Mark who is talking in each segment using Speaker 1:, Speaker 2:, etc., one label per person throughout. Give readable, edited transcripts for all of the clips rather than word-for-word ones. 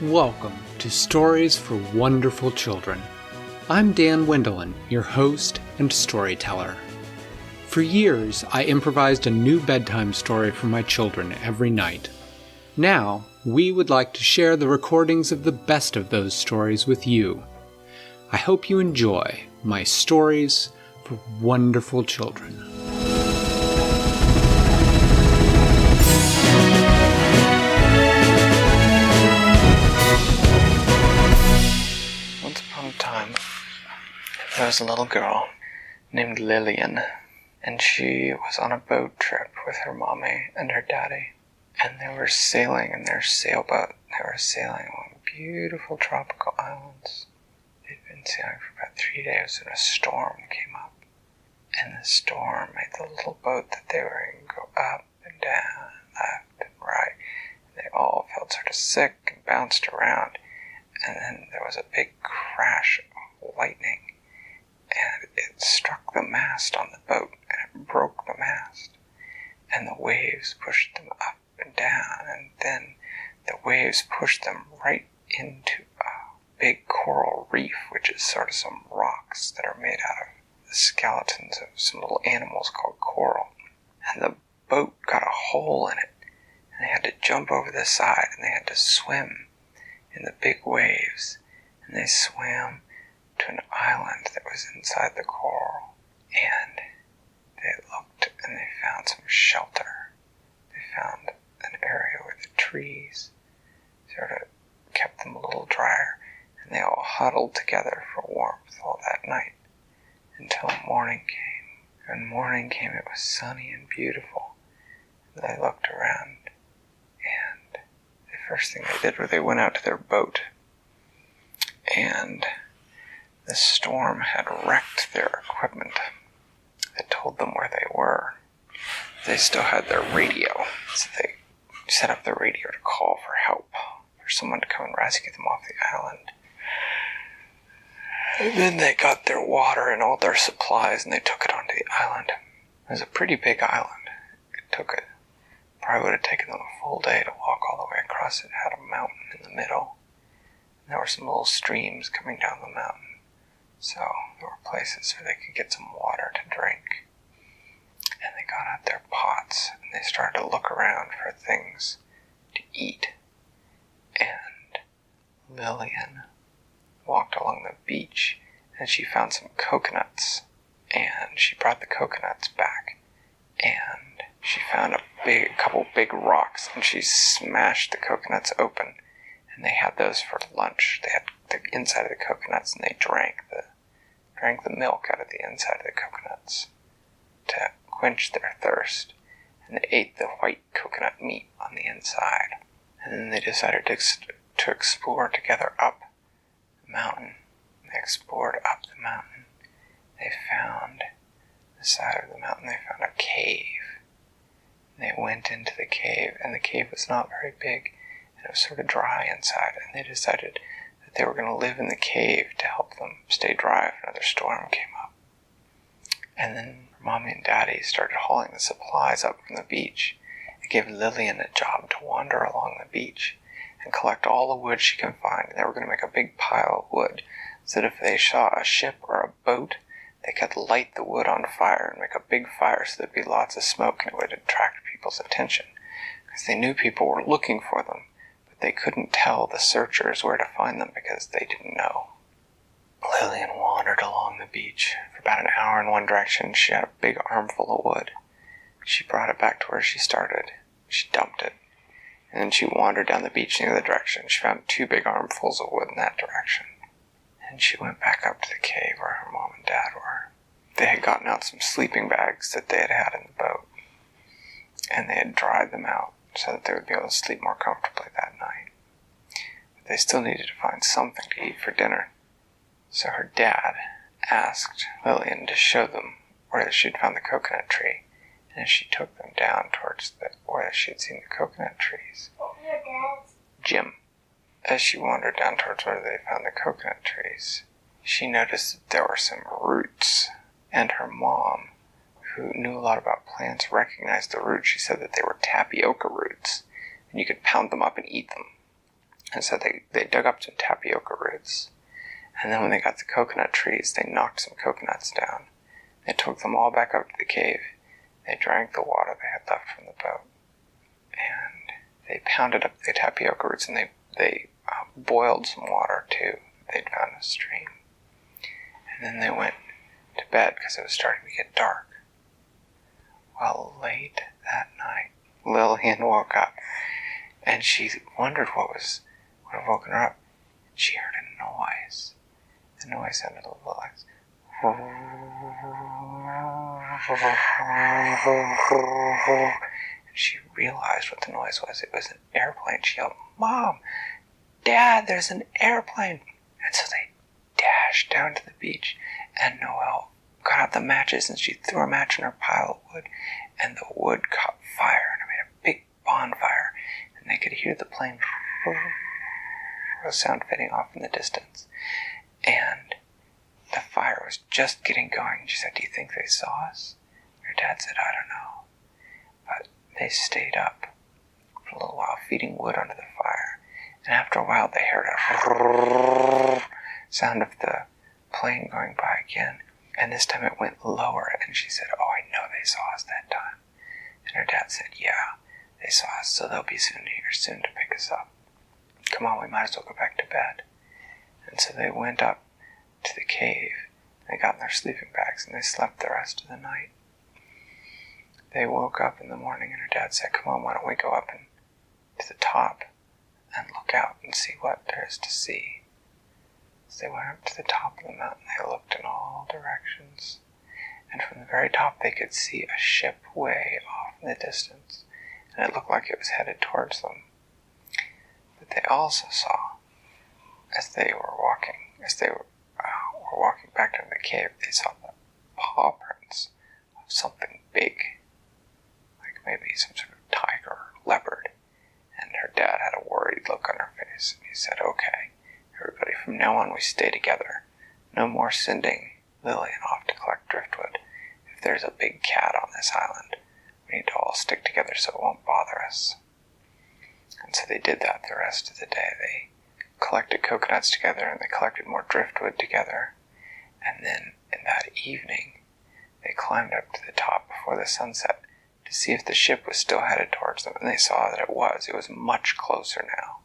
Speaker 1: Welcome to Stories for Wonderful Children. I'm Dan Wendelin, your host and storyteller. For years, I improvised a new bedtime story for my children every night. Now, we would like to share the recordings of the best of those stories with you. I hope you enjoy my Stories for Wonderful Children.
Speaker 2: Once upon a time, there was a little girl named Lillian, and she was on a boat trip with her mommy and her daddy, and they were sailing in their sailboat. They were sailing along beautiful tropical islands. They'd been sailing for about 3 days when a storm came up, and the storm made the little boat that they were in go up and down, left and right, and they all felt sort of sick and bounced around. And then there was a big crash of lightning, and it struck the mast on the boat, and it broke the mast. And the waves pushed them up and down, and then the waves pushed them right into a big coral reef, which is sort of some rocks that are made out of the skeletons of some little animals called coral. And the boat got a hole in it, and they had to jump over the side, and they had to swim in the big waves, and they swam to an island that was inside the coral, and they looked and they found some shelter. They found an area where the trees sort of kept them a little drier, and they all huddled together for warmth all that night until morning came. When morning came, it was sunny and beautiful. They looked around, and the first thing they did was they went out to their boat, and the storm had wrecked their equipment. It told them where they were. They still had their radio, so they set up the radio to call for help, for someone to come and rescue them off the island. And then they got their water and all their supplies, and they took it onto the island. It was a pretty big island. Probably would have taken them a full day to walk all the way across it. It had a mountain in the middle, and there were some little streams coming down the mountain, so there were places where they could get some water to drink. And they got out their pots, and they started to look around for things to eat. And Lillian walked along the beach, and she found some coconuts, and she brought the coconuts back, and she found a couple big rocks, and she smashed the coconuts open, and they had those for lunch. They had the inside of the coconuts, and they drank the milk out of the inside of the coconuts to quench their thirst, and they ate the white coconut meat on the inside. And then they decided to explore together up the mountain. They explored up the mountain. They found the side of the mountain. They found a cave. They went into the cave, and the cave was not very big, and it was sort of dry inside, and they decided that they were going to live in the cave to help them stay dry if another storm came up. And then Mommy and Daddy started hauling the supplies up from the beach. They gave Lillian a job to wander along the beach and collect all the wood she can find, and they were going to make a big pile of wood, so that if they saw a ship or a boat, they could light the wood on fire and make a big fire so there'd be lots of smoke, and it would attract people's attention, because they knew people were looking for them, but they couldn't tell the searchers where to find them because they didn't know. Lillian wandered along the beach for about an hour in one direction. She had a big armful of wood. She brought it back to where she started. She dumped it, and then she wandered down the beach in the other direction. She found 2 big armfuls of wood in that direction. And she went back up to the cave where her mom and dad were. They had gotten out some sleeping bags that they had had in the boat, and they had dried them out so that they would be able to sleep more comfortably that night. But they still needed to find something to eat for dinner. So her dad asked Lillian to show them where she'd found the coconut tree, and she took them down towards where she'd seen the coconut trees. Jim. As she wandered down towards where they found the coconut trees, she noticed that there were some roots, and her mom, who knew a lot about plants, recognized the roots. She said that they were tapioca roots, and you could pound them up and eat them. And so they dug up some tapioca roots. And then when they got the coconut trees, they knocked some coconuts down. They took them all back up to the cave. They drank the water they had left from the boat. And they pounded up the tapioca roots, and they boiled some water too. They'd found a stream. And then they went to bed because it was starting to get dark. Well, late that night, Lillian woke up, and she wondered what had woken her up. She heard a noise. The noise sounded a little like... And she realized what the noise was. It was an airplane. She yelled, "Mom! Dad, there's an airplane!" And so they dashed down to the beach, and Noelle got out the matches, and she threw a match in her pile of wood, and the wood caught fire, and it made a big bonfire, and they could hear the plane sound fading off in the distance. And the fire was just getting going. She said, "Do you think they saw us?" Her dad said, "I don't know." But they stayed up for a little while, feeding wood under the fire. And after a while, they heard a sound of the plane going by again. And this time it went lower. And she said, "Oh, I know they saw us that time." And her dad said, "Yeah, they saw us, so they'll be here soon to pick us up. Come on, we might as well go back to bed." And so they went up to the cave. They got in their sleeping bags, and they slept the rest of the night. They woke up in the morning, and her dad said, "Come on, why don't we go up to the top and look out and see what there is to see." So they went up to the top of the mountain. They looked in all directions, and from the very top they could see a ship way off in the distance, and it looked like it was headed towards them. But they also saw, as they were walking back into the cave, they saw the paw prints of something big, like maybe some sort of tiger or leopard. And her dad had a worried look on her face, and he said, "Okay, everybody, from now on we stay together. No more sending Lillian off to collect driftwood. If there's a big cat on this island, we need to all stick together so it won't bother us." And so they did that the rest of the day. They collected coconuts together, and they collected more driftwood together. And then in that evening, they climbed up to the top before the sunset to see if the ship was still headed towards them. And they saw that it was. It was much closer now.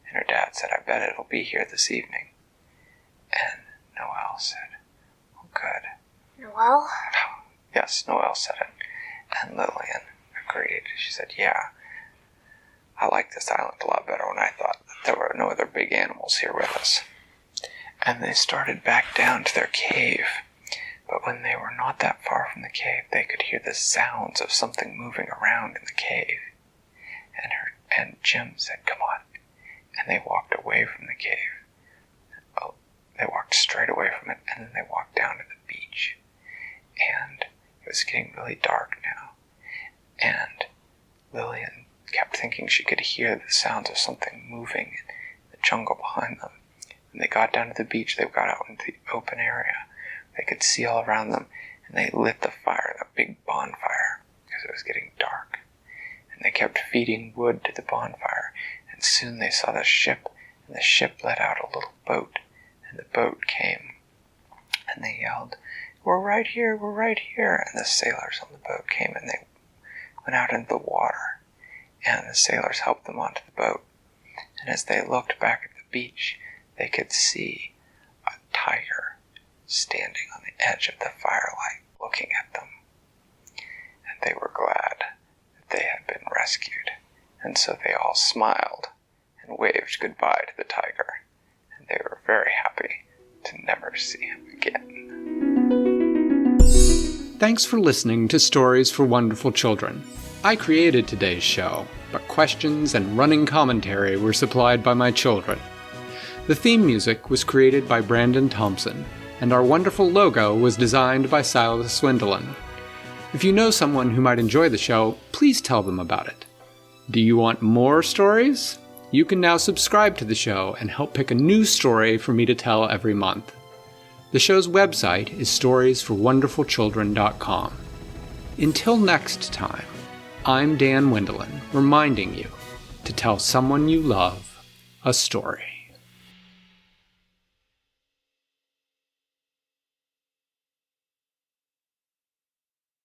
Speaker 2: And her dad said, "I bet it'll be here this evening." And Noelle said, "Oh, good."
Speaker 3: Noelle?
Speaker 2: Yes, Noelle said it. And Lillian agreed. She said, "Yeah, I like this island a lot better when I thought that there were no other big animals here with us." And they started back down to their cave. But when they were not that far from the cave, they could hear the sounds of something moving around in the cave. And Jim said, "Come on." And they walked away from the cave. Oh, they walked straight away from it, and then they walked down to the beach. And it was getting really dark now. And Lillian kept thinking she could hear the sounds of something moving in the jungle behind them. When they got down to the beach, they got out into the open area. They could see all around them, and they lit the fire, the big bonfire, because it was getting dark. And they kept feeding wood to the bonfire, and soon they saw the ship, and the ship let out a little boat, and the boat came. And they yelled, "We're right here, we're right here." And the sailors on the boat came, and they went out into the water, and the sailors helped them onto the boat. And as they looked back at the beach, they could see a tiger standing on the edge of the firelight looking at them. And they were glad that they had been rescued. And so they all smiled and waved goodbye to the tiger. And they were very happy to never see him again.
Speaker 1: Thanks for listening to Stories for Wonderful Children. I created today's show, but questions and running commentary were supplied by my children. The theme music was created by Brandon Thompson, and our wonderful logo was designed by Silas Swindlin. If you know someone who might enjoy the show, please tell them about it. Do you want more stories? You can now subscribe to the show and help pick a new story for me to tell every month. The show's website is storiesforwonderfulchildren.com. Until next time, I'm Dan Wendelin, reminding you to tell someone you love a story.